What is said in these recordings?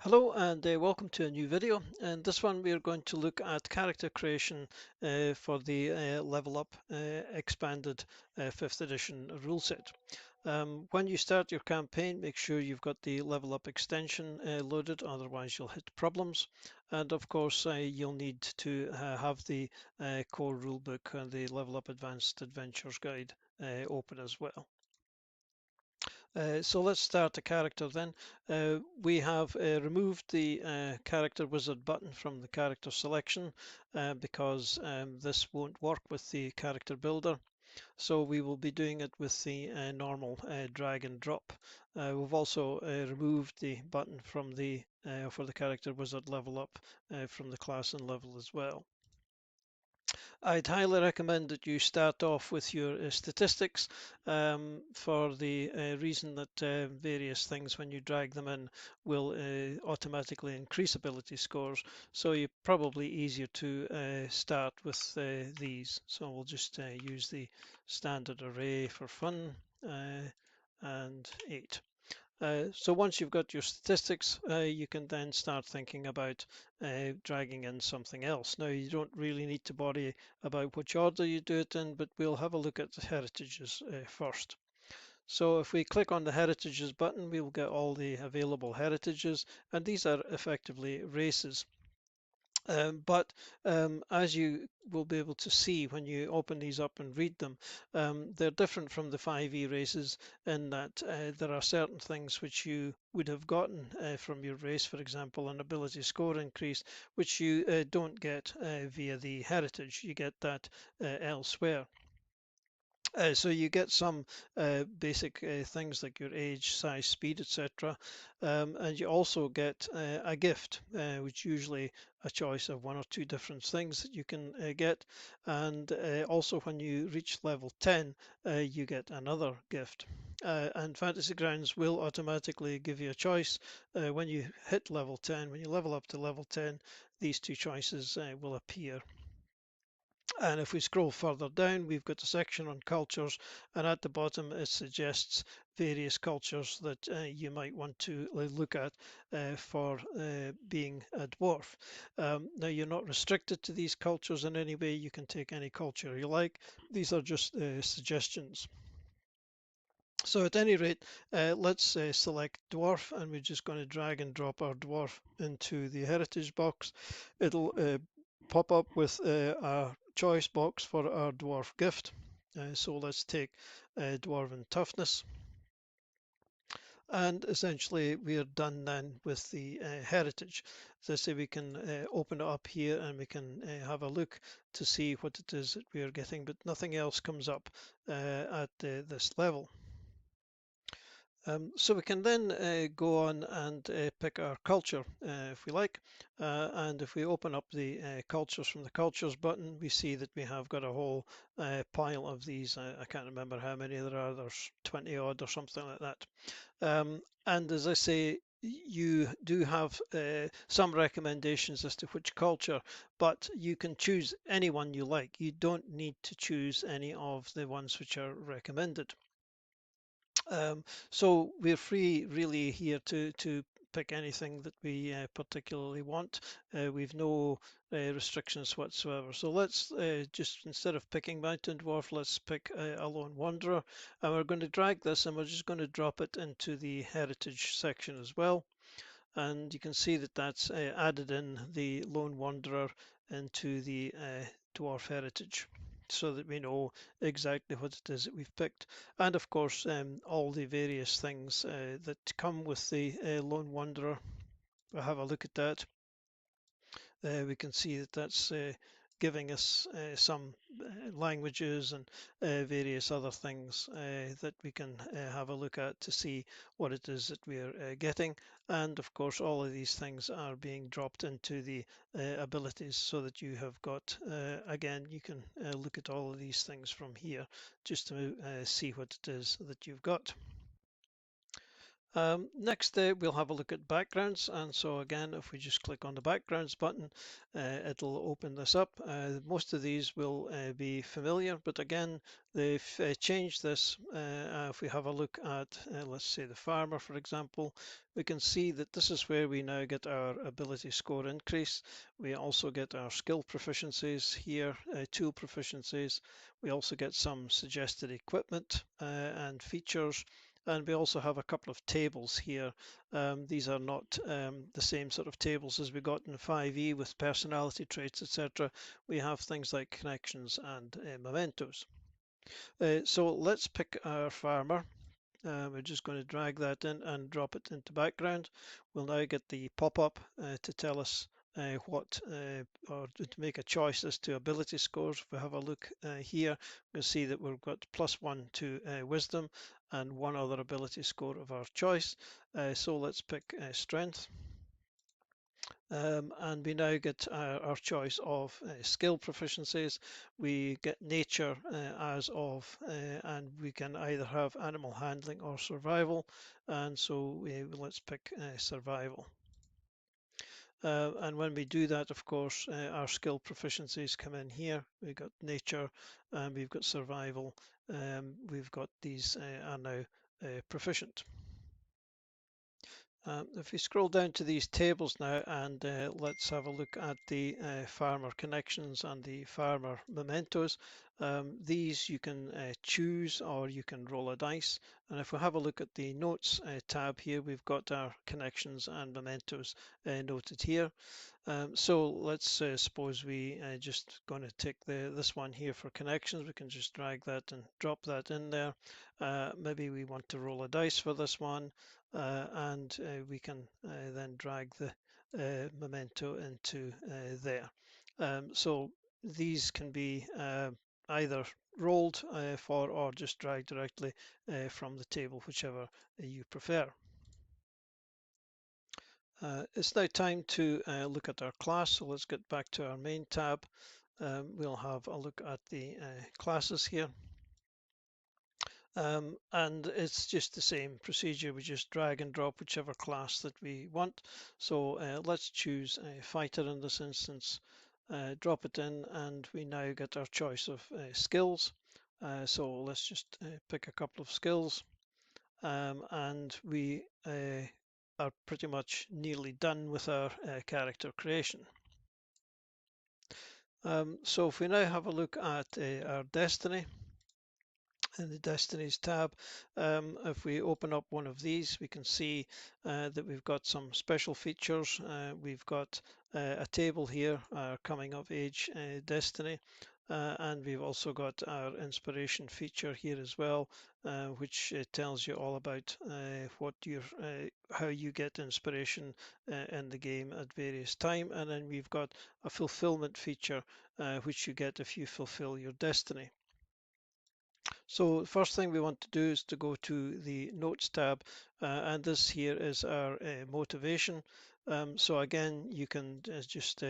Hello and welcome to a new video. In this one we are going to look at character creation for the Level Up expanded 5th edition rule set. When you start your campaign, make sure you've got the Level Up extension loaded, otherwise you'll hit problems. And of course you'll need to have the core rulebook and the Level Up Advanced Adventures guide open as well. So let's start the character then. We have removed the character wizard button from the character selection because this won't work with the character builder. So we will be doing it with the normal drag and drop. We've also removed the button from the for the character wizard level up from the class and level as well. I'd highly recommend that you start off with your statistics for the reason that various things, when you drag them in, will automatically increase ability scores. So you're probably easier to start with these. So we'll just use the standard array for fun and 8. So once you've got your statistics, you can then start thinking about dragging in something else. Now, you don't really need to worry about which order you do it in, but we'll have a look at the heritages first. So if we click on the heritages button, we will get all the available heritages, and these are effectively races. But as you will be able to see when you open these up and read them, they're different from the 5e races in that there are certain things which you would have gotten from your race, for example, an ability score increase, which you don't get via the heritage. You get that elsewhere. So you get some basic things like your age, size, speed, etc. And you also get a gift, which usually a choice of one or two different things that you can get. And also when you reach level 10, you get another gift. And Fantasy Grounds will automatically give you a choice when you hit level 10. When you level up to level 10, these two choices will appear. And if we scroll further down, we've got a section on cultures, and at the bottom it suggests various cultures that you might want to look at for being a dwarf. Now, you're not restricted to these cultures in any way. You can take any culture you like. These are just suggestions. So at any rate, let's select dwarf, and we're just going to drag and drop our dwarf into the heritage box. It'll pop up with a choice box for our dwarf gift. So let's take dwarven toughness. And essentially we are done then with the heritage. As I say, we can open it up here and we can have a look to see what it is that we are getting, but nothing else comes up at this level. So we can then go on and pick our culture if we like. And if we open up the cultures from the cultures button, we see that we have got a whole pile of these. I can't remember how many there are. There's 20 odd or something like that. And as I say, you do have some recommendations as to which culture, but you can choose any one you like. You don't need to choose any of the ones which are recommended. So we're free really here to pick anything that we particularly want. We've no restrictions whatsoever. So let's just, instead of picking Mountain Dwarf, let's pick a Lone Wanderer. And we're going to drag this and we're just going to drop it into the Heritage section as well. And you can see that that's added in the Lone Wanderer into the Dwarf Heritage, so that we know exactly what it is that we've picked. And of course, all the various things that come with the Lone Wanderer. We'll have a look at that. We can see that that's giving us some languages and various other things that we can have a look at to see what it is that we're getting. And of course, all of these things are being dropped into the abilities, so that you have got, again, you can look at all of these things from here just to see what it is that you've got. Next, we'll have a look at backgrounds, and so again, if we just click on the backgrounds button, it'll open this up. Most of these will be familiar, but again, they've changed this. If we have a look at, let's say, the farmer, for example, we can see that this is where we now get our ability score increase. We also get our skill proficiencies here, tool proficiencies. We also get some suggested equipment and features. And we also have a couple of tables here. These are not the same sort of tables as we got in 5e with personality traits, etc. We have things like connections and mementos. So let's pick our farmer. We're just going to drag that in and drop it into background. We'll now get the pop-up to tell us or to make a choice as to ability scores. If we have a look here, we'll see that we've got +1 to wisdom and one other ability score of our choice. So let's pick strength. And we now get our choice of skill proficiencies. We get nature as of, and we can either have animal handling or survival. And so let's pick survival. And when we do that, of course, our skill proficiencies come in here. We've got nature and we've got survival. We've got these are now proficient. If we scroll down to these tables now and let's have a look at the farmer connections and the farmer mementos. These you can choose or you can roll a dice. And if we have a look at the notes tab here, we've got our connections and mementos noted here. So let's suppose we just going to take this one here for connections. We can just drag that and drop that in there. Maybe we want to roll a dice for this one, and we can then drag the memento into there. So these can be either rolled for or just dragged directly from the table, whichever you prefer. It's now time to look at our class, so let's get back to our main tab. We'll have a look at the classes here. And it's just the same procedure. We just drag and drop whichever class that we want. So let's choose a fighter in this instance, drop it in, and we now get our choice of skills. So let's just pick a couple of skills, and we are pretty much nearly done with our character creation. So if we now have a look at our destiny, in the Destinies tab, if we open up one of these, we can see that we've got some special features. We've got a table here, coming of age destiny, and we've also got our inspiration feature here as well, which tells you all about how you get inspiration in the game at various time. And then we've got a fulfillment feature, which you get if you fulfill your destiny. So the first thing we want to do is to go to the Notes tab, and this here is our motivation. So again, you can just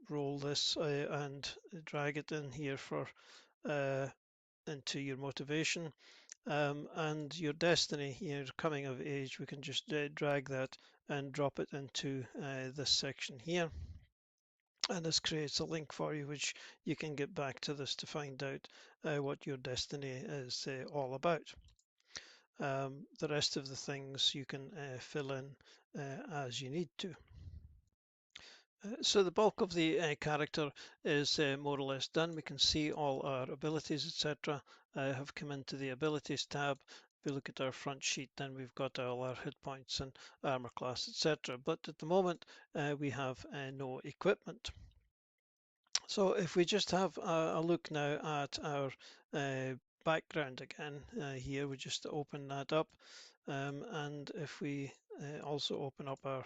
roll this and drag it in here for into your motivation. And your destiny here, coming of age, we can just drag that and drop it into this section here. And this creates a link for you, which you can get back to this to find out what your destiny is all about. The rest of the things you can fill in as you need to. So the bulk of the character is more or less done. We can see all our abilities, etc. Have come into the abilities tab. If we look at our front sheet, then we've got all our hit points and armor class, etc. But at the moment, we have no equipment. So if we just have a look now at our background again here, we just open that up, and if we also open up our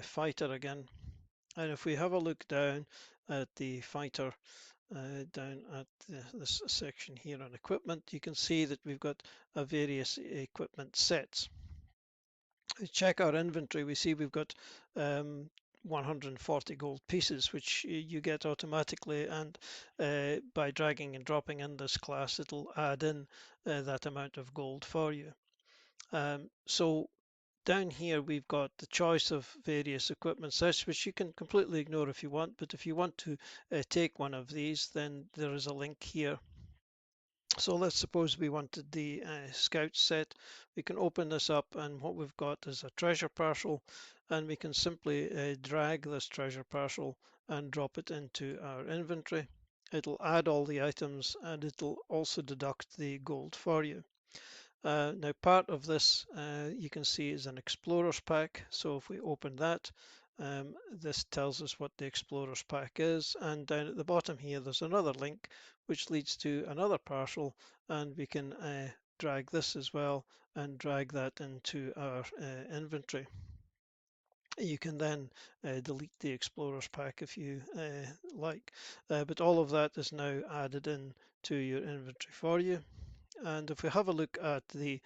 fighter again, and if we have a look down at the fighter, down at this section here on equipment, you can see that we've got various equipment sets. Check our inventory, we see we've got 140 gold pieces, which you get automatically, and by dragging and dropping in this class, it'll add in that amount of gold for you. So Down here we've got the choice of various equipment sets, which you can completely ignore if you want, but if you want to take one of these, then there is a link here. So let's suppose we wanted the scout set. We can open this up, and what we've got is a treasure parcel, and we can simply drag this treasure parcel and drop it into our inventory. It'll add all the items, and it'll also deduct the gold for you. Now part of this you can see is an explorer's pack, so if we open that, this tells us what the explorer's pack is, and down at the bottom here there's another link which leads to another parcel, and we can drag this as well and drag that into our inventory. You can then delete the explorer's pack if you like, but all of that is now added in to your inventory for you. And if we have a look at the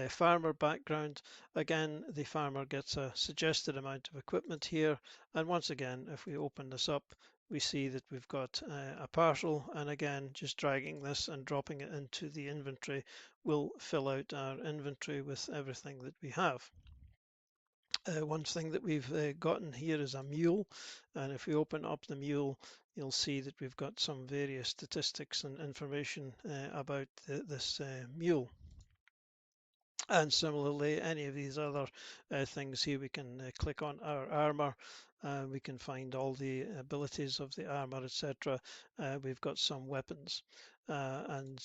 farmer background, again, the farmer gets a suggested amount of equipment here. And once again, if we open this up, we see that we've got a parcel. And again, just dragging this and dropping it into the inventory will fill out our inventory with everything that we have. One thing that we've gotten here is a mule, and if we open up the mule, you'll see that we've got some various statistics and information about this mule. And similarly, any of these other things here, we can click on our armor. We can find all the abilities of the armor, etc. We've got some weapons, and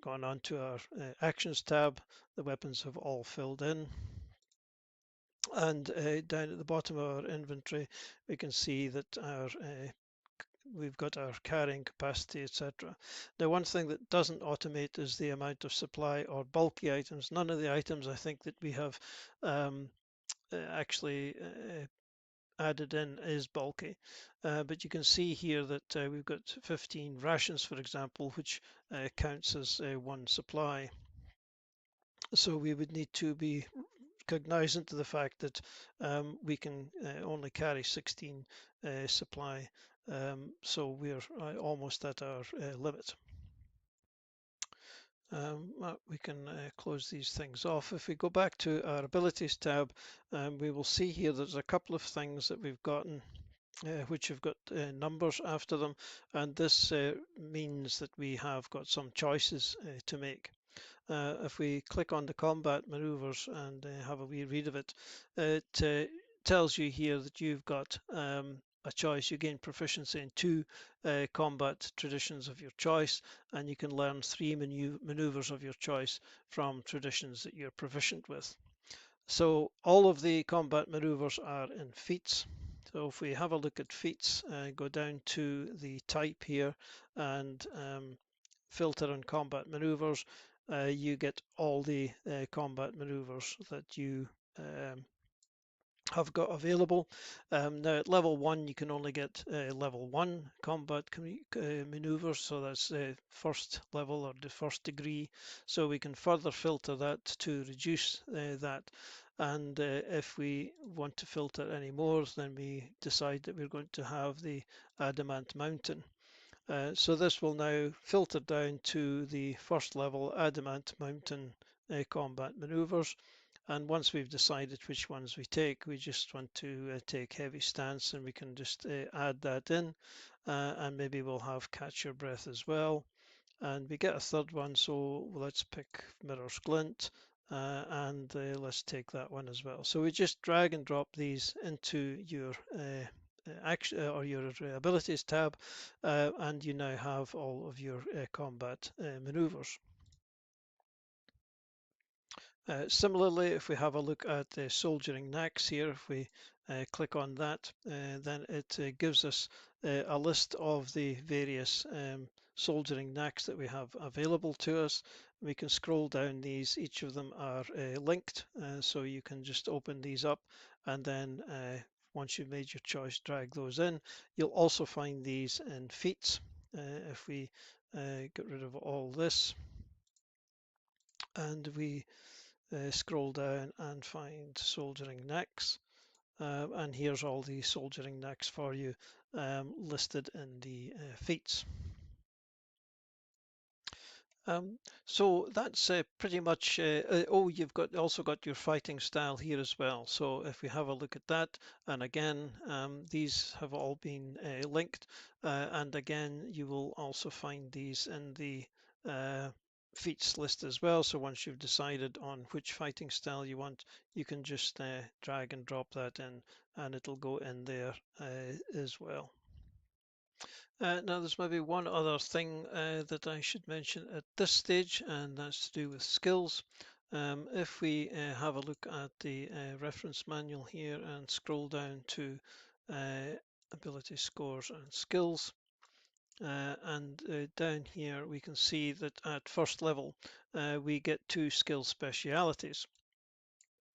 gone on to our actions tab. The weapons have all filled in. And down at the bottom of our inventory, we can see that we've got our carrying capacity, etc. Now, one thing that doesn't automate is the amount of supply or bulky items. None of the items I think that we have actually added in is bulky, but you can see here that we've got 15 rations, for example, which counts as one supply. So we would need to be cognizant of the fact that we can only carry 16 supply, so we're almost at our limit. We can close these things off. If we go back to our abilities tab, we will see here there's a couple of things that we've gotten which have got numbers after them, and this means that we have got some choices to make. If we click on the combat maneuvers and have a wee read of it, it tells you here that you've got a choice. You gain proficiency in 2 combat traditions of your choice, and you can learn 3 maneuvers of your choice from traditions that you're proficient with. So all of the combat maneuvers are in feats. So if we have a look at feats, go down to the type here and filter on combat maneuvers, you get all the combat maneuvers that you have got available. Now at level 1 you can only get level 1 combat maneuvers, so that's first level or the first degree, so we can further filter that to reduce that. And if we want to filter any more, then we decide that we're going to have the adamant mountain. So this will now filter down to the first level adamant mountain combat maneuvers. And once we've decided which ones we take, we just want to take heavy stance, and we can just add that in, and maybe we'll have catch your breath as well. And we get a third one, so let's pick mirror's glint, and let's take that one as well. So we just drag and drop these into your action or your abilities tab, and you now have all of your combat maneuvers. Similarly, if we have a look at the soldiering knacks here, if we click on that, then it gives us a list of the various soldiering knacks that we have available to us. We can scroll down these, each of them are linked, so you can just open these up, and then once you've made your choice, drag those in. You'll also find these in feats. If we get rid of all this and we scroll down and find soldiering necks, and here's all the soldiering necks for you listed in the feats. So that's pretty much, oh, you've also got your fighting style here as well. So if we have a look at that, and again, these have all been linked, and again, you will also find these in the uh, feats list as well. So once you've decided on which fighting style you want, you can just drag and drop that in, and it'll go in there as well. Now, there's maybe one other thing that I should mention at this stage, and that's to do with skills. If we have a look at the reference manual here and scroll down to ability scores and skills, and down here we can see that at first level we get 2 skill specialities.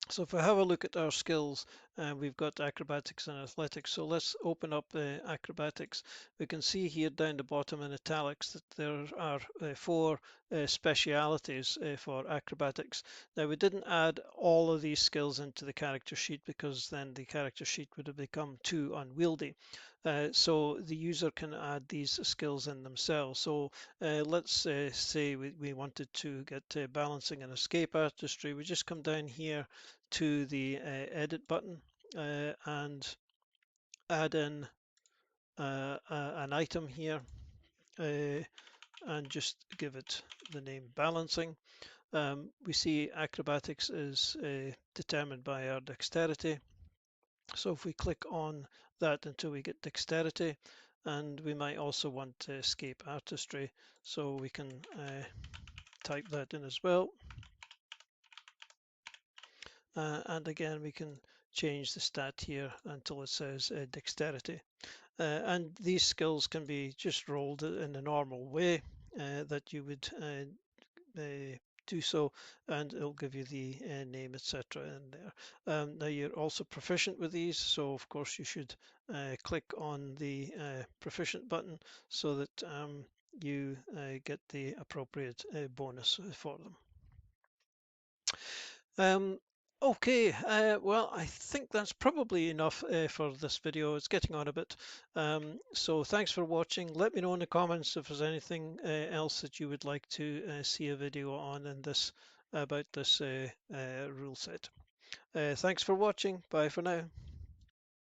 So if we have a look at our skills, we've got acrobatics and athletics. So let's open up acrobatics. We can see here down the bottom in italics that there are 4 specialities for acrobatics. Now we didn't add all of these skills into the character sheet because then the character sheet would have become too unwieldy. So the user can add these skills in themselves. So let's say we wanted to get balancing and escape artistry. We just come down here to the edit button and add in an item here and just give it the name balancing. We see acrobatics is determined by our dexterity. So if we click on that until we get dexterity, and we might also want to escape artistry, so we can type that in as well. And again, we can change the stat here until it says dexterity. And these skills can be just rolled in the normal way that you would do so, and it'll give you the name, etc. in there. Now you're also proficient with these, so of course you should click on the proficient button so that you get the appropriate bonus for them. Okay, well, I think that's probably enough for this video. It's getting on a bit. So thanks for watching. Let me know in the comments if there's anything else that you would like to see a video on in this about this rule set. Thanks for watching. Bye for now.